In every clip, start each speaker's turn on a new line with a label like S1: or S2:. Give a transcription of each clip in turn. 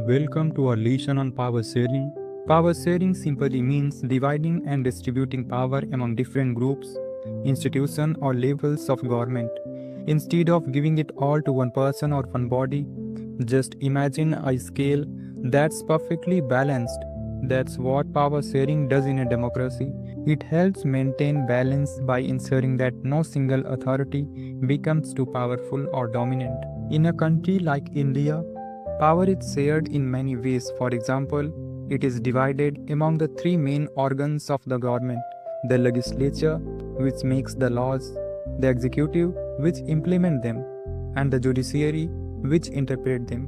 S1: Welcome to our lesson on power sharing. Power sharing simply means dividing and distributing power among different groups, institutions, or levels of government. Instead of giving it all to one person or one body, just imagine a scale that's perfectly balanced. That's what power sharing does in a democracy. It helps maintain balance by ensuring that no single authority becomes too powerful or dominant. In a country like India, power is shared in many ways. For example, it is divided among the three main organs of the government: the legislature, which makes the laws, the executive, which implement them, and the judiciary, which interpret them.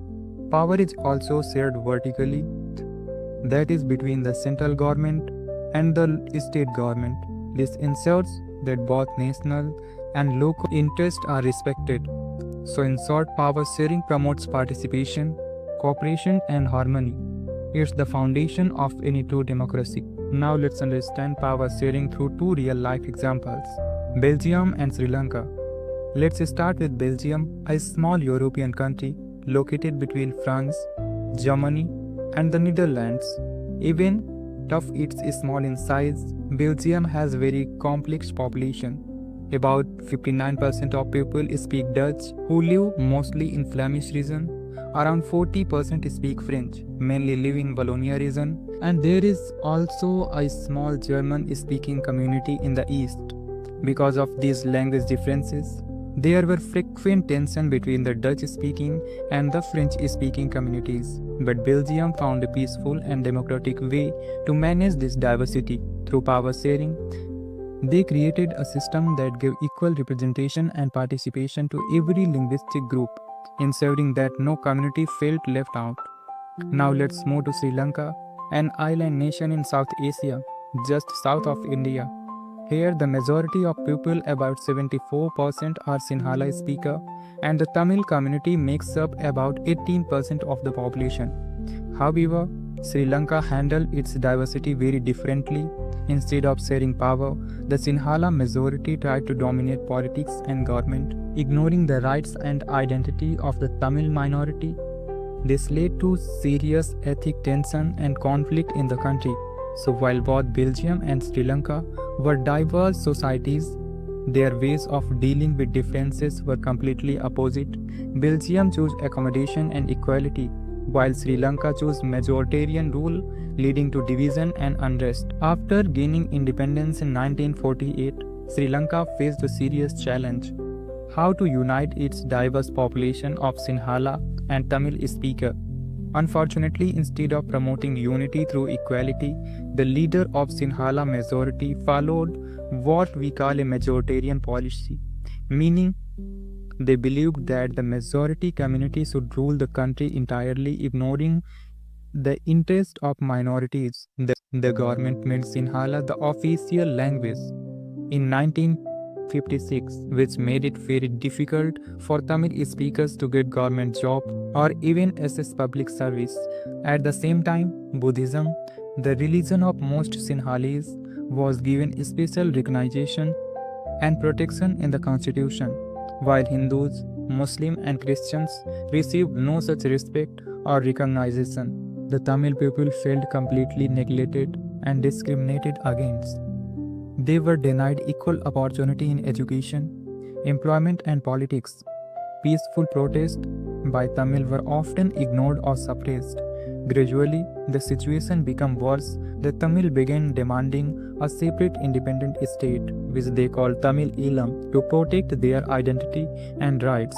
S1: Power is also shared vertically, that is, between the central government and the state government. This ensures that both national and local interests are respected. So, in short, power sharing promotes participation, cooperation, and harmony. It's the foundation of any true democracy. Now, let's understand power sharing through two real life examples: Belgium and Sri Lanka. Let's start with Belgium, a small European country located between France, Germany, and the Netherlands. Even though it's small in size, Belgium has very complex population. About 59% of people speak Dutch, who live mostly in Flemish region. Around 40% speak French, mainly live in Wallonia region, and there is also a small German-speaking community in the east. Because of these language differences, there were frequent tension between the Dutch-speaking and the French-speaking communities. But Belgium found a peaceful and democratic way to manage this diversity through power sharing. They created a system that gave equal representation and participation to every linguistic group, ensuring that no community felt left out. Now let's move to Sri Lanka, an island nation in South Asia, just south of India. Here, the majority of people, about 74%, are Sinhala speaker, and the Tamil community makes up about 18% of the population. However, Sri Lanka handled its diversity very differently. Instead of sharing power, the Sinhala majority tried to dominate politics and government, ignoring the rights and identity of the Tamil minority. This led to serious ethnic tension and conflict in the country. So while both Belgium and Sri Lanka were diverse societies, their ways of dealing with differences were completely opposite. Belgium chose accommodation and equality, while Sri Lanka chose majoritarian rule, leading to division and unrest. After gaining independence in 1948, Sri Lanka faced a serious challenge: how to unite its diverse population of Sinhala and Tamil speaker. Unfortunately, instead of promoting unity through equality, the leader of Sinhala majority followed what we call a majoritarian policy, meaning they believed that the majority community should rule the country entirely, ignoring the interest of minorities. The government made Sinhala the official language in 1956, which made it very difficult for Tamil speakers to get government job or even access public service. At the same time, Buddhism, the religion of most Sinhalese, was given special recognition and protection in the constitution, while Hindus, Muslims, and Christians received no such respect or recognition. The Tamil people felt completely neglected and discriminated against. They were denied equal opportunity in education, employment, and politics. Peaceful protests by Tamil were often ignored or suppressed. Gradually, the situation became worse. The Tamil began demanding a separate independent state, which they called Tamil Eelam, to protect their identity and rights.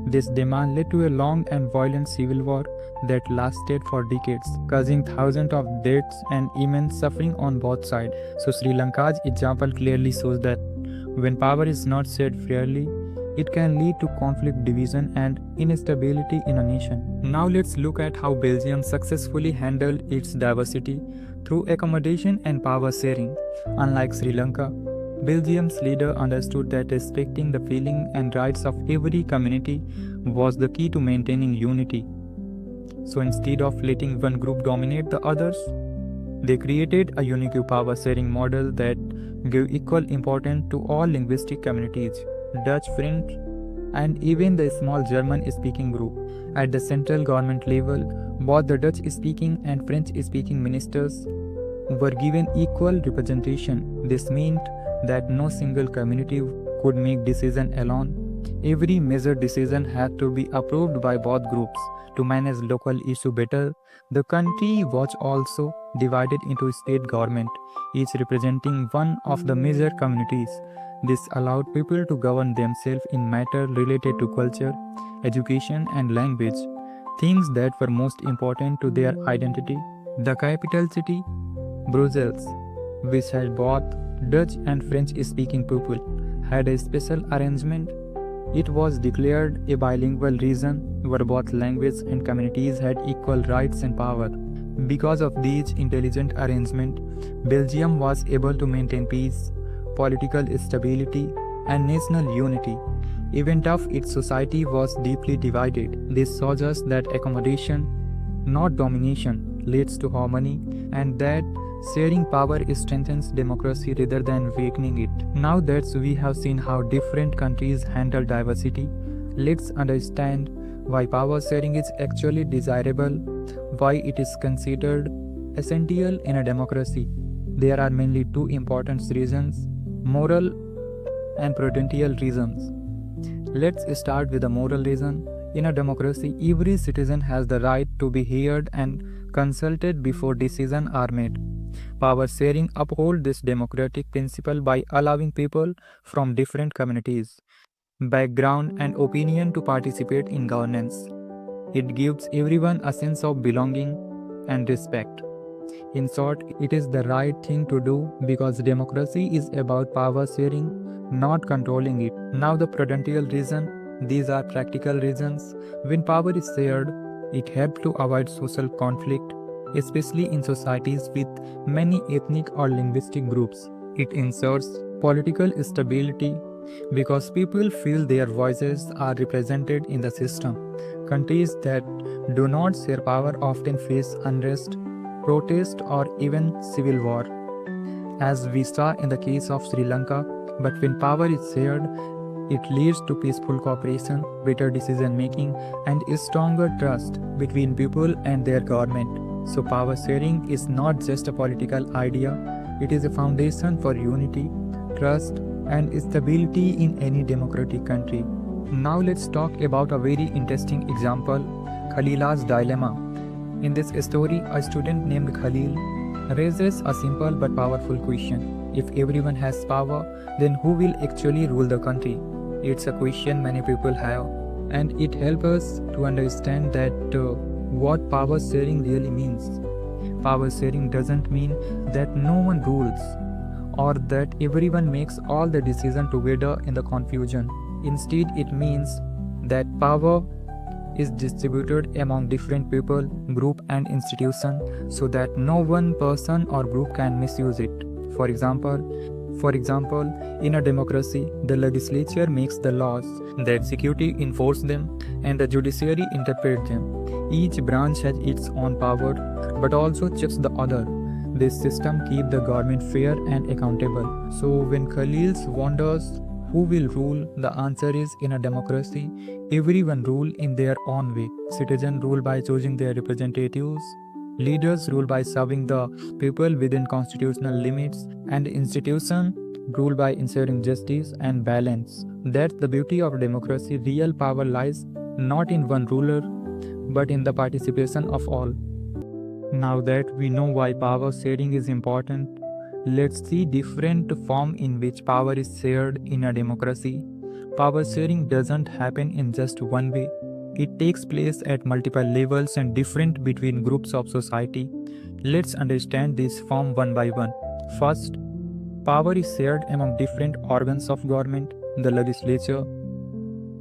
S1: This demand led to a long and violent civil war that lasted for decades, causing thousands of deaths and immense suffering on both sides. So Sri Lanka's example clearly shows that when power is not shared fairly, it can lead to conflict, division, and instability in a nation. Now let's look at how Belgium successfully handled its diversity through accommodation and power sharing. Unlike Sri Lanka, Belgium's leader understood that respecting the feelings and rights of every community was the key to maintaining unity. So instead of letting one group dominate the others, they created a unique power sharing model that gave equal importance to all linguistic communities: Dutch, French, and even the small German-speaking group. At the central government level, both the Dutch-speaking and French-speaking ministers were given equal representation. This meant that no single community could make decision alone. Every major decision had to be approved by both groups. To manage local issue better, the country was also divided into state government, each representing one of the major communities. This allowed people to govern themselves in matters related to culture, education, and language, things that were most important to their identity. The capital city, Brussels, which had both Dutch and French speaking people, had a special arrangement. It was declared a bilingual region where both language and communities had equal rights and power. Because of these intelligent arrangements, Belgium was able to maintain peace, political stability, and national unity. Even though its society was deeply divided, this shows us that accommodation, not domination, leads to harmony, and that sharing power strengthens democracy rather than weakening it. Now that we have seen how different countries handle diversity, let's understand why power sharing is actually desirable, why it is considered essential in a democracy. There are mainly two important reasons: moral and prudential reasons. Let's start with the moral reason. In a democracy, every citizen has the right to be heard and consulted before decisions are made. Power sharing upholds this democratic principle by allowing people from different communities, background, and opinion to participate in governance. It gives everyone a sense of belonging and respect. In short, it is the right thing to do because democracy is about power sharing, not controlling it. Now, the prudential reason. These are practical reasons. When power is shared, it helps to avoid social conflict, especially in societies with many ethnic or linguistic groups. It ensures political stability because people feel their voices are represented in the system. Countries that do not share power often face unrest, protest, or even civil war, as we saw in the case of Sri Lanka. But when power is shared, it leads to peaceful cooperation, better decision making, and a stronger trust between people and their government. So, power sharing is not just a political idea, it is a foundation for unity, trust, and stability in any democratic country. Now, let's talk about a very interesting example: Khalila's dilemma. In this story, a student named Khalil raises a simple but powerful question: if everyone has power, then who will actually rule the country? It's a question many people have, and it helps us to understand that what power sharing really means. Power sharing doesn't mean that no one rules or that everyone makes all the decisions together in the confusion. Instead, it means that power is distributed among different people, groups, and institutions so that no one person or group can misuse it. For example, in a democracy, the legislature makes the laws, the executive enforces them, and the judiciary interprets them. Each branch has its own power, but also checks the other. This system keeps the government fair and accountable. So when Khalil wonders who will rule, the answer is: in a democracy, everyone rule in their own way. Citizens rule by choosing their representatives. Leaders rule by serving the people within constitutional limits, and institutions rule by ensuring justice and balance. That's the beauty of democracy. Real power lies not in one ruler, but in the participation of all. Now that we know why power sharing is important, let's see different forms in which power is shared in a democracy. Power sharing doesn't happen in just one way. It takes place at multiple levels and different between groups of society. Let's understand this form one by one. First, power is shared among different organs of government: the legislature,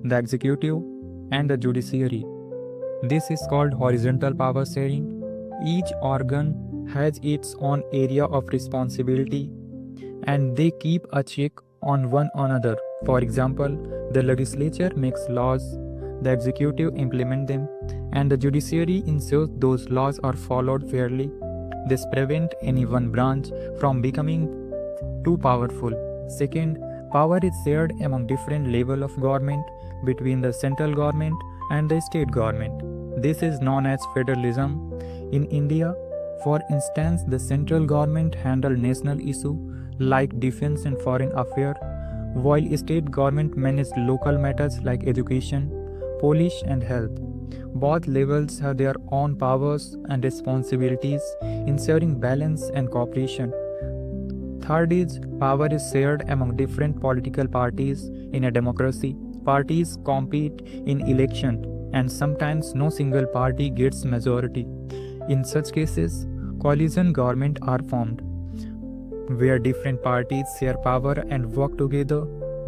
S1: the executive, and the judiciary. This is called horizontal power sharing. Each organ has its own area of responsibility and they keep a check on one another. For example, the legislature makes laws, the executive implements them, and the judiciary ensures those laws are followed fairly. This prevents any one branch from becoming too powerful. Second, power is shared among different levels of government. between the central government and the state government. This is known as federalism. In India, for instance, the central government handles national issues like defense and foreign affairs, while state government manages local matters like education, police, and health. Both levels have their own powers and responsibilities, ensuring balance and cooperation. Third is power is shared among different political parties in a democracy. Parties compete in election and sometimes no single party gets majority. In such cases, coalition governments are formed where different parties share power and work together.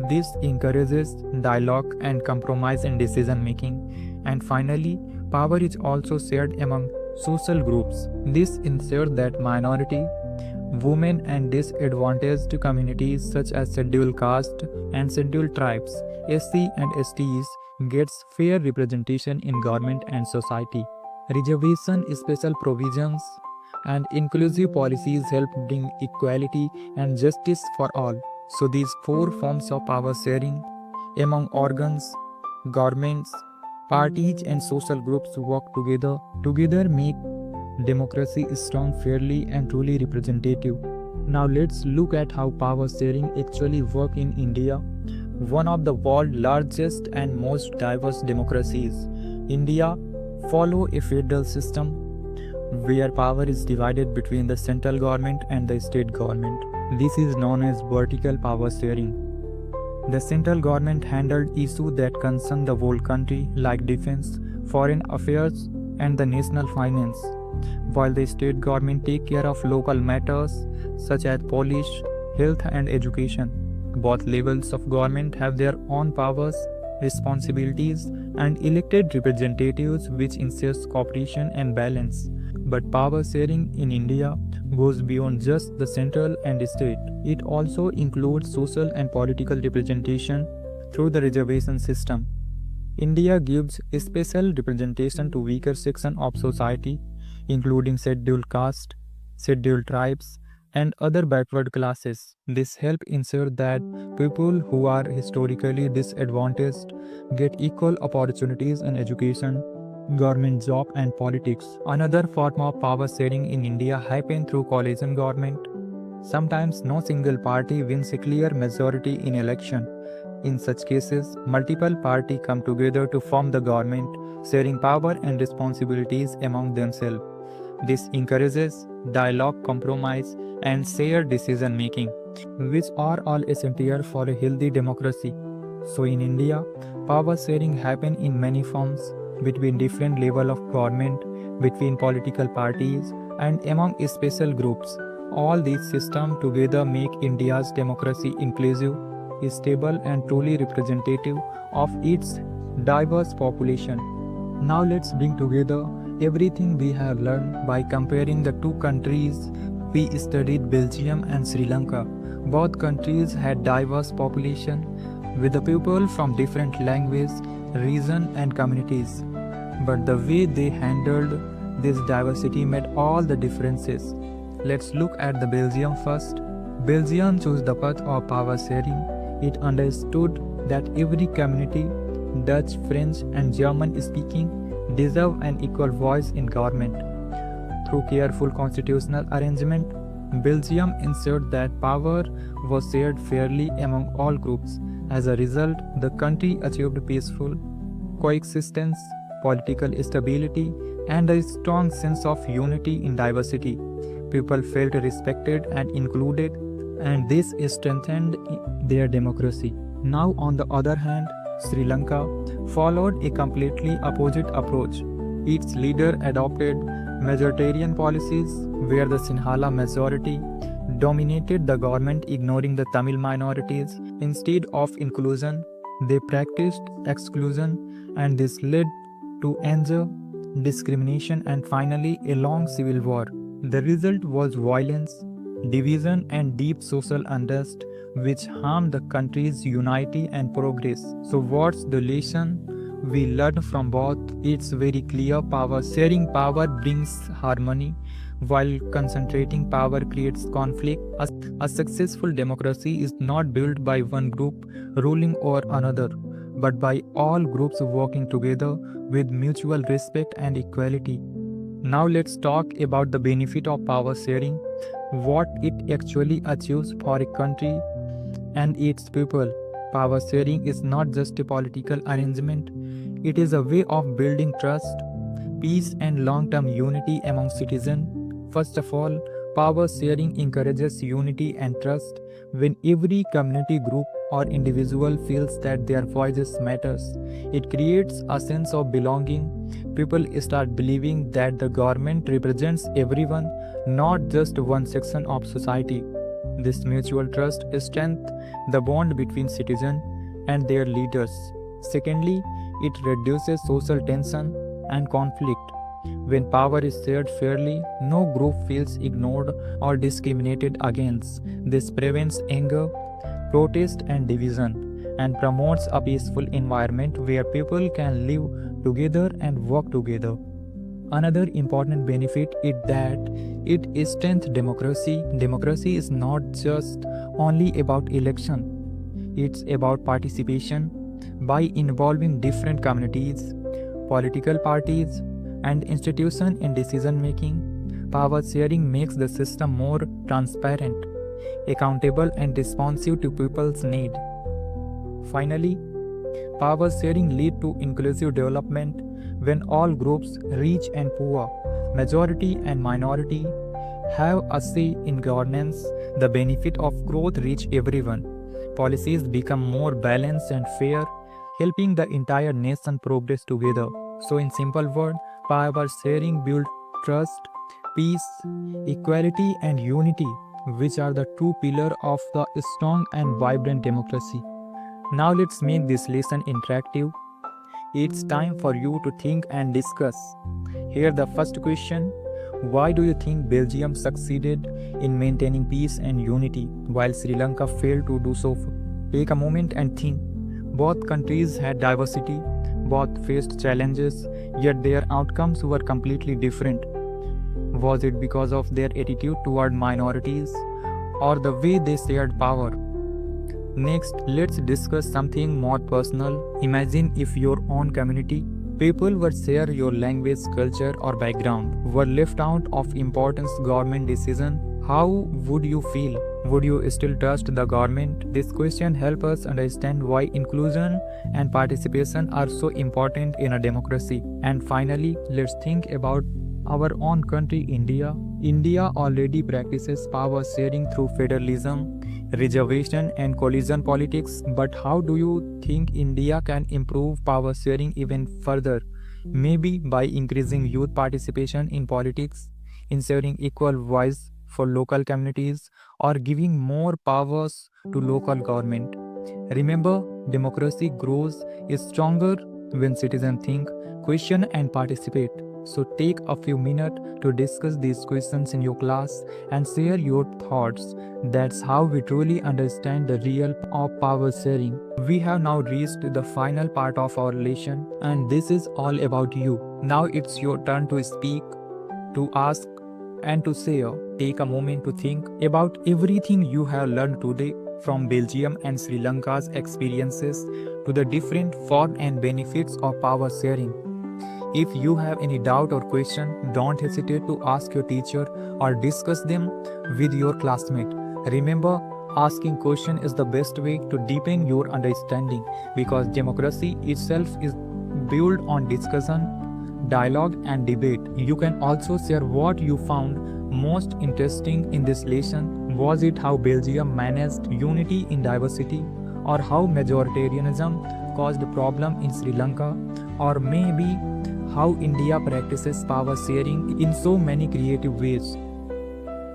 S1: This encourages dialogue and compromise in decision making. And finally, power is also shared among social groups. This ensures that minority, women, and disadvantaged communities such as scheduled caste and scheduled tribes, SC and STs, gets fair representation in government and society. Reservation, special provisions, and inclusive policies help bring equality and justice for all. So these four forms of power sharing among organs, governments, parties, and social groups work together. Together make democracy strong, fairly, and truly representative. Now let's look at how power sharing actually works in India, one of the world's largest and most diverse democracies. India follows a federal system where power is divided between the central government and the state government. This is known as vertical power sharing. The central government handled issues that concern the whole country like defense, foreign affairs, and the national finance, while the state government take care of local matters such as police, health, and education. Both levels of government have their own powers, responsibilities, and elected representatives which ensures cooperation and balance. But power sharing in India goes beyond just the central and state. It also includes social and political representation through the reservation system. India gives a special representation to weaker sections of society, including scheduled caste, scheduled tribes, and other backward classes. This helps ensure that people who are historically disadvantaged get equal opportunities in education, government job, and politics. Another form of power sharing in India happens through coalition government. Sometimes no single party wins a clear majority in election. In such cases, multiple parties come together to form the government, sharing power and responsibilities among themselves. This encourages dialogue, compromise, and shared decision making, which are all essential for a healthy democracy. So in India, power sharing happens in many forms between different levels of government, between political parties, and among special groups. All these systems together make India's democracy inclusive, stable, and truly representative of its diverse population. Now let's bring together everything we have learned by comparing the two countries. We studied Belgium and Sri Lanka. Both countries had diverse population with the people from different languages, region, and communities. But the way they handled this diversity made all the differences. Let's look at the Belgium first. Belgium chose the path of power sharing. It understood that every community, Dutch, French, and German speaking, deserve an equal voice in government. Through careful constitutional arrangement, Belgium ensured that power was shared fairly among all groups. As a result, the country achieved peaceful coexistence, political stability, and a strong sense of unity in diversity. People felt respected and included, and this strengthened their democracy. Now, on the other hand, Sri Lanka followed a completely opposite approach. Its leader adopted majoritarian policies where the Sinhala majority dominated the government, ignoring the Tamil minorities. Instead of inclusion, they practiced exclusion, and this led to anger, discrimination, and finally a long civil war. The result was violence, division, and deep social unrest, which harmed the country's unity and progress. So, what's the lesson we learn from both? It's very clear: power sharing power brings harmony, while concentrating power creates conflict. A successful democracy is not built by one group ruling over another, but by all groups working together with mutual respect and equality. Now let's talk about the benefit of power sharing, what it actually achieves for a country and its people. Power sharing is not just a political arrangement, it is a way of building trust, peace, and long term unity among citizens. First of all, power sharing encourages unity and trust. When every community group or individual feels that their voices matters, it creates a sense of belonging. People start believing that the government represents everyone, not just one section of society. This mutual trust strengthens the bond between citizens and their leaders. Secondly, it reduces social tension and conflict. When power is shared fairly, no group feels ignored or discriminated against. This prevents anger, protest, and division, and promotes a peaceful environment where people can live together and work together. Another important benefit is that it strengthens democracy. Democracy is not just only about election, it's about participation. By involving different communities, political parties, and institutions in decision making, power sharing makes the system more transparent, accountable, and responsive to people's needs. Finally, power sharing leads to inclusive development. When all groups, rich and poor, majority and minority, have a say in governance, the benefit of growth reach everyone. Policies become more balanced and fair, helping the entire nation progress together. So in simple words, power sharing builds trust, peace, equality, and unity, which are the true pillars of the strong and vibrant democracy. Now let's make this lesson interactive. It's time for you to think and discuss. Here the first question: why do you think Belgium succeeded in maintaining peace and unity while Sri Lanka failed to do so? Take a moment and think. Both countries had diversity, both faced challenges, yet their outcomes were completely different. Was it because of their attitude toward minorities or the way they shared power? Next, let's discuss something more personal. Imagine if your own community, people who share your language, culture, or background, were left out of important government decisions. How would you feel? Would you still trust the government? This question helps us understand why inclusion and participation are so important in a democracy. And finally, let's think about our own country, India. India already practices power sharing through federalism, reservation, and coalition politics. But how do you think India can improve power sharing even further? Maybe by increasing youth participation in politics, ensuring equal voice for local communities, or giving more powers to local government. Remember, democracy grows is stronger when citizens think, question, and participate. So take a few minutes to discuss these questions in your class and share your thoughts. That's how we truly understand the real of power sharing. We have now reached the final part of our lesson, and this is all about you. Now it's your turn to speak, to ask, and to share. Take a moment to think about everything you have learned today, from Belgium and Sri Lanka's experiences to the different forms and benefits of power sharing. If you have any doubt or question, don't hesitate to ask your teacher or discuss them with your classmate. Remember, asking question is the best way to deepen your understanding, because democracy itself is built on discussion, dialogue, and debate. You can also share what you found most interesting in this lesson. Was it how Belgium managed unity in diversity, or how majoritarianism caused a problem in Sri Lanka, or maybe how India practices power sharing in so many creative ways?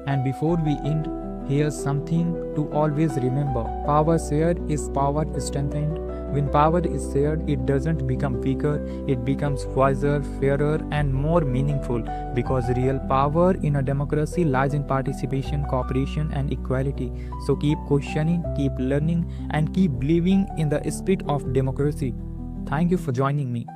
S1: And before we end, here's something to always remember. Power shared is power strengthened. When power is shared, it doesn't become weaker, it becomes wiser, fairer, and more meaningful, because real power in a democracy lies in participation, cooperation, and equality. So keep questioning, keep learning, and keep believing in the spirit of democracy. Thank you for joining me.